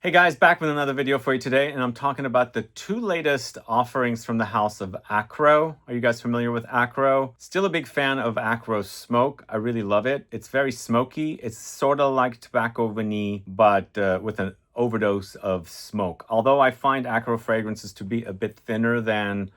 Hey guys, back with another video for you today, and I'm talking about the two latest offerings from the house of Akro. Are you guys familiar with Akro? Still a big fan of Akro smoke. I really love it. It's very smoky. It's sort of like tobacco vanille, but with an overdose of smoke. Although I find Akro fragrances to be a bit thinner than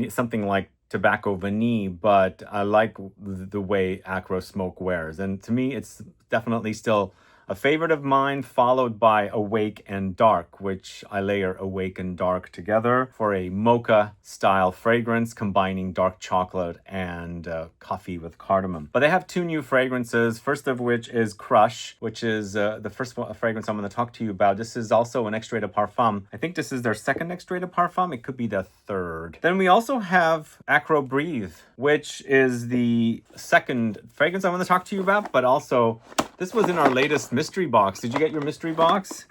something like tobacco vanille, but I like the way Acro smoke wears. And to me, it's definitely still a favorite of mine, followed by Awake and Dark, which I layer Awake and Dark together for a mocha style fragrance combining dark chocolate and coffee with cardamom. But they have two new fragrances, first of which is Crush, which is the first fragrance I'm going to talk to you about. This is also an extrait de parfum. I think this is their second extrait de parfum. It could be the third. Then we also have Acro Breathe, which is the second fragrance I'm going to talk to you about, but also this was in our latest mystery box. Did you get your mystery box?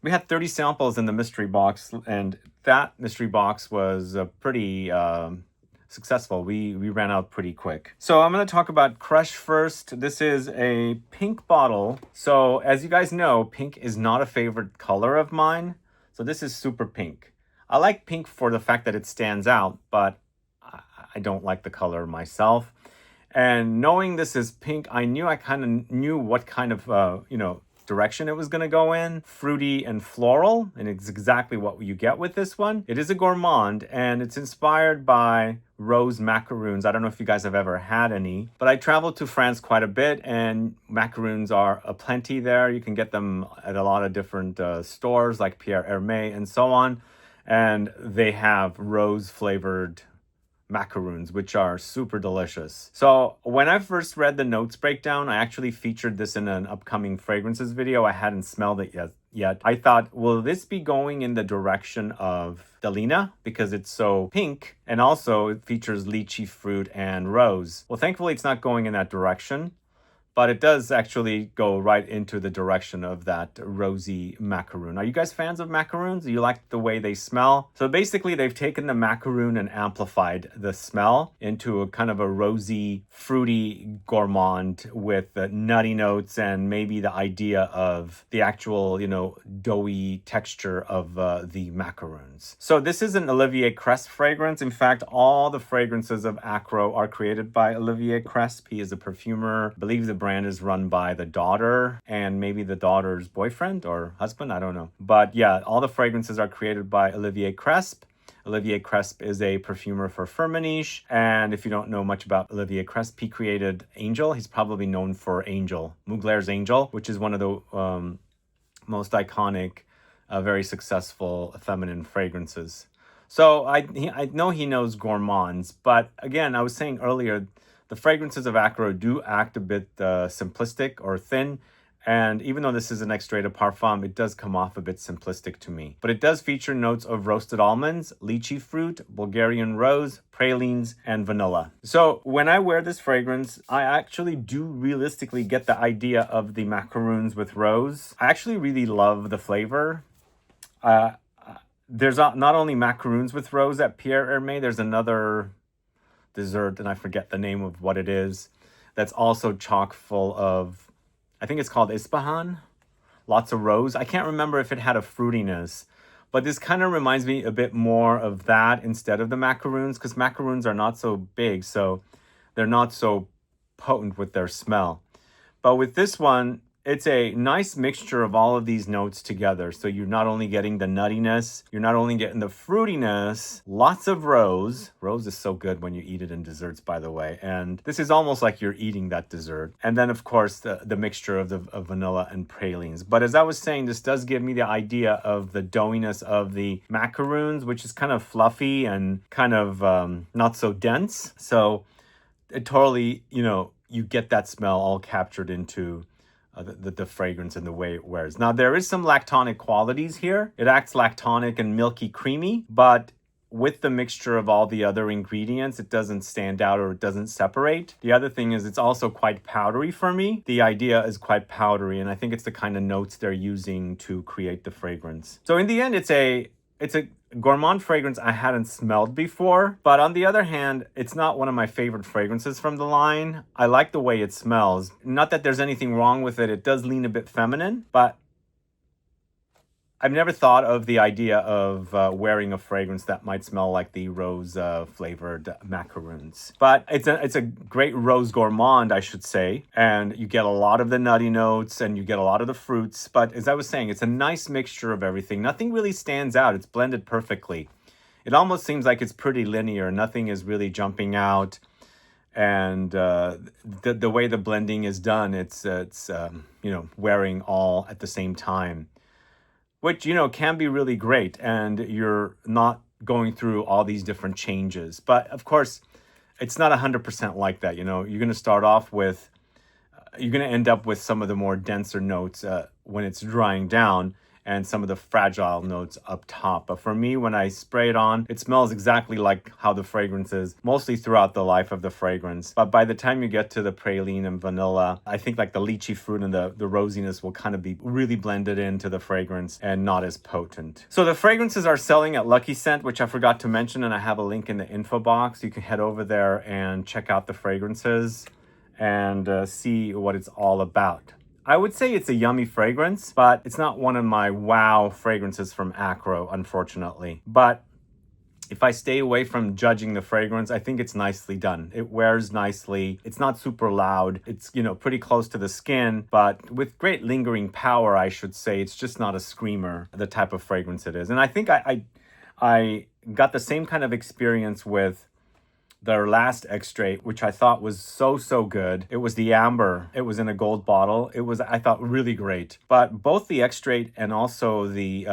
We had 30 samples in the mystery box, and that mystery box was pretty successful. We ran out pretty quick. So I'm going to talk about Crush first. This is a pink bottle. So as you guys know, pink is not a favorite color of mine. So this is super pink. I like pink for the fact that it stands out, but I don't like the color myself. And knowing this is pink, I kind of knew what kind of, direction it was going to go in. Fruity and floral, and it's exactly what you get with this one. It is a gourmand, and it's inspired by rose macaroons. I don't know if you guys have ever had any, but I traveled to France quite a bit, and macaroons are aplenty there. You can get them at a lot of different stores like Pierre Hermé and so on, and they have rose-flavored macaroons, which are super delicious. So when I first read the notes breakdown, I actually featured this in an upcoming fragrances video. I hadn't smelled it yet. I thought, will this be going in the direction of Delina because it's so pink, and also it features lychee fruit and rose? Well, thankfully it's not going in that direction, but it does actually go right into the direction of that rosy macaroon. Are you guys fans of macaroons? Do you like the way they smell? So basically they've taken the macaroon and amplified the smell into a kind of a rosy, fruity gourmand with nutty notes and maybe the idea of the actual, doughy texture of the macaroons. So this is an Olivier Cresp fragrance. In fact, all the fragrances of Acro are created by Olivier Cresp. He is a perfumer. I believe the brand is run by the daughter and maybe the daughter's boyfriend or husband. I don't know. But yeah, all the fragrances are created by Olivier Cresp. Olivier Cresp is a perfumer for Firmenich. And if you don't know much about Olivier Cresp, he created Angel. He's probably known for Angel, Mugler's Angel, which is one of the most iconic, very successful feminine fragrances. So I know he knows gourmands, but again, I was saying earlier, the fragrances of Acro do act a bit simplistic or thin. And even though this is an extrait de parfum, it does come off a bit simplistic to me. But it does feature notes of roasted almonds, lychee fruit, Bulgarian rose, pralines, and vanilla. So when I wear this fragrance, I actually do realistically get the idea of the macaroons with rose. I actually really love the flavor. There's not only macaroons with rose at Pierre Hermé, there's another dessert, and I forget the name of what it is, that's also chock full of, I think it's called Ispahan, lots of rose. I can't remember if it had a fruitiness, but this kind of reminds me a bit more of that instead of the macaroons, because macaroons are not so big, so they're not so potent with their smell. But with this one, it's a nice mixture of all of these notes together. So you're not only getting the nuttiness, you're not only getting the fruitiness, lots of rose. Rose is so good when you eat it in desserts, by the way. And this is almost like you're eating that dessert. And then, of course, the mixture of vanilla and pralines. But as I was saying, this does give me the idea of the doughiness of the macaroons, which is kind of fluffy and kind of not so dense. So it totally, you get that smell all captured into the fragrance and the way it wears. Now, there is some lactonic qualities here. It acts lactonic and milky creamy, but with the mixture of all the other ingredients, it doesn't stand out or it doesn't separate. The other thing is it's also quite powdery for me. The idea is quite powdery, and I think it's the kind of notes they're using to create the fragrance. So in the end, it's a gourmand fragrance I hadn't smelled before, but on the other hand, it's not one of my favorite fragrances from the line. I like the way it smells. Not that there's anything wrong with it. It does lean a bit feminine, but I've never thought of the idea of wearing a fragrance that might smell like the rose flavored macaroons. But it's a great rose gourmand, I should say. And you get a lot of the nutty notes and you get a lot of the fruits. But as I was saying, it's a nice mixture of everything. Nothing really stands out. It's blended perfectly. It almost seems like it's pretty linear. Nothing is really jumping out. And the way the blending is done, it's wearing all at the same time, which, can be really great, and you're not going through all these different changes. But of course, it's not 100% like that. You're going to start off with, you're going to end up with some of the more denser notes when it's drying down, and some of the fragile notes up top. But for me, when I spray it on, it smells exactly like how the fragrance is, mostly throughout the life of the fragrance. But by the time you get to the praline and vanilla, I think like the lychee fruit and the rosiness will kind of be really blended into the fragrance and not as potent. So the fragrances are selling at Lucky Scent, which I forgot to mention, and I have a link in the info box. You can head over there and check out the fragrances and see what it's all about. I would say it's a yummy fragrance, but it's not one of my wow fragrances from Akro, unfortunately. But if I stay away from judging the fragrance, I think it's nicely done. It wears nicely. It's not super loud. It's, pretty close to the skin, but with great lingering power, I should say. It's just not a screamer, the type of fragrance it is. And I think I got the same kind of experience with their last extrait, which I thought was so good. It was the amber. It was in a gold bottle. It was, I thought, really great. But both the extrait and also the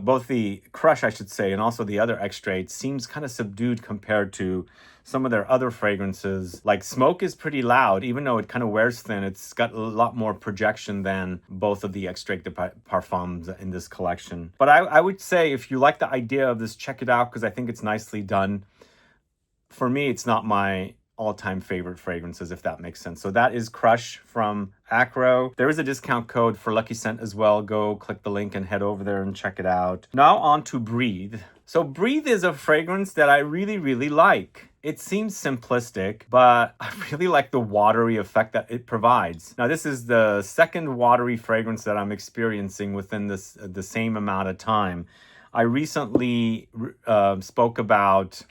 both the crush, I should say, and also the other extrait seems kind of subdued compared to some of their other fragrances. Like Smoke is pretty loud, even though it kind of wears thin. It's got a lot more projection than both of the extrait de parfums in this collection. But I would say if you like the idea of this, check it out, because I think it's nicely done. For me, it's not my all-time favorite fragrances, if that makes sense. So that is Crush from Akro. There is a discount code for Lucky Scent as well. Go click the link and head over there and check it out. Now on to Breathe. So Breathe is a fragrance that I really like. It seems simplistic, but I really like the watery effect that it provides. Now, this is the second watery fragrance that I'm experiencing within the same amount of time. I recently spoke about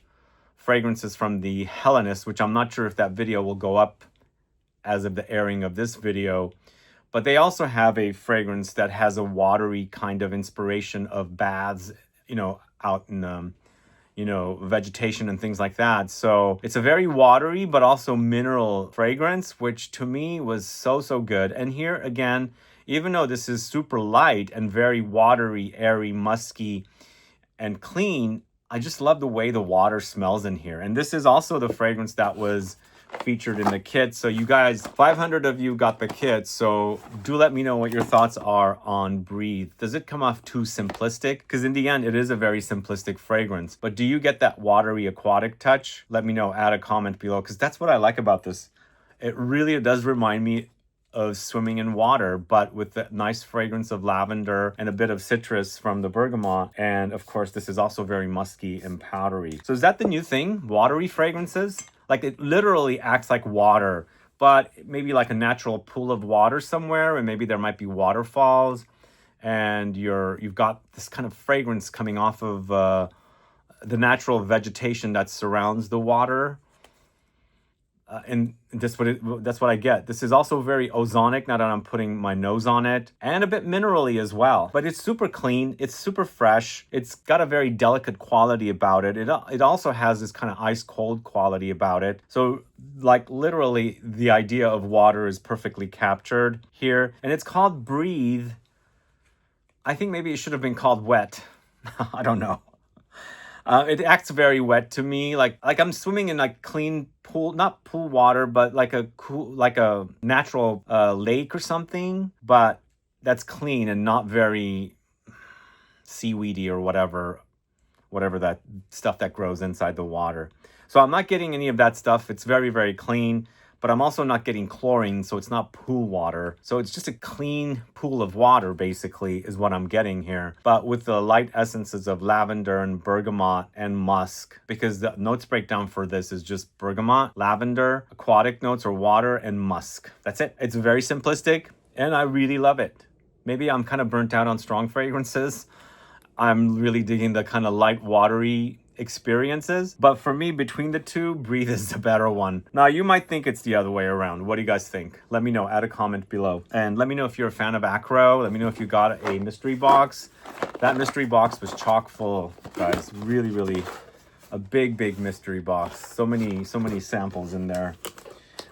fragrances from the Hellenist, which I'm not sure if that video will go up as of the airing of this video, but they also have a fragrance that has a watery kind of inspiration of baths, out in, vegetation and things like that. So it's a very watery, but also mineral fragrance, which to me was so good. And here again, even though this is super light and very watery, airy, musky, and clean, I just love the way the water smells in here. And this is also the fragrance that was featured in the kit. So you guys, 500 of you got the kit. So do let me know what your thoughts are on Breathe. Does it come off too simplistic? Because in the end, it is a very simplistic fragrance. But do you get that watery aquatic touch? Let me know. Add a comment below, because that's what I like about this. It really does remind me of swimming in water, but with the nice fragrance of lavender and a bit of citrus from the bergamot. And of course, this is also very musky and powdery. So is that the new thing? Watery fragrances? Like it literally acts like water, but maybe like a natural pool of water somewhere, and maybe there might be waterfalls, and you've got this kind of fragrance coming off of the natural vegetation that surrounds the water. And that's what I get. This is also very ozonic, now that I'm putting my nose on it, and a bit minerally as well. But it's super clean, it's super fresh, it's got a very delicate quality about it. It also has this kind of ice-cold quality about it. So like literally the idea of water is perfectly captured here. And it's called Breathe. I think maybe it should have been called Wet. I don't know. It acts very wet to me, like I'm swimming in like clean pool, not pool water, but like a natural lake or something, but that's clean and not very seaweedy or whatever that stuff that grows inside the water. So I'm not getting any of that stuff. It's very clean, but I'm also not getting chlorine, so it's not pool water. So it's just a clean pool of water, basically, is what I'm getting here. But with the light essences of lavender and bergamot and musk, because the notes breakdown for this is just bergamot, lavender, aquatic notes or water, and musk. That's it. It's very simplistic, and I really love it. Maybe I'm kind of burnt out on strong fragrances. I'm really digging the kind of light, watery experiences. But for me, between the two, Breathe is the better one. Now, you might think it's the other way around. What do you guys think? Let me know. Add a comment below. And let me know if you're a fan of Akro. Let me know if you got a mystery box. That mystery box was chock full, guys. Really, really a big mystery box. So many samples in there.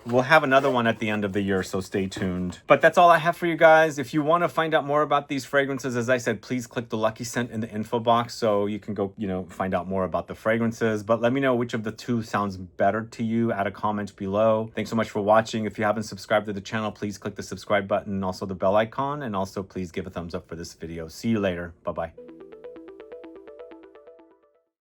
We'll have another one at the end of the year, so stay tuned. But that's all I have for you guys. If you want to find out more about these fragrances, as I said, please click the lucky scent in the info box so you can go, find out more about the fragrances. But let me know which of the two sounds better to you. Add a comment below. Thanks so much for watching. If you haven't subscribed to the channel, please click the subscribe button and also the bell icon. And also please give a thumbs up for this video. See you later. Bye-bye.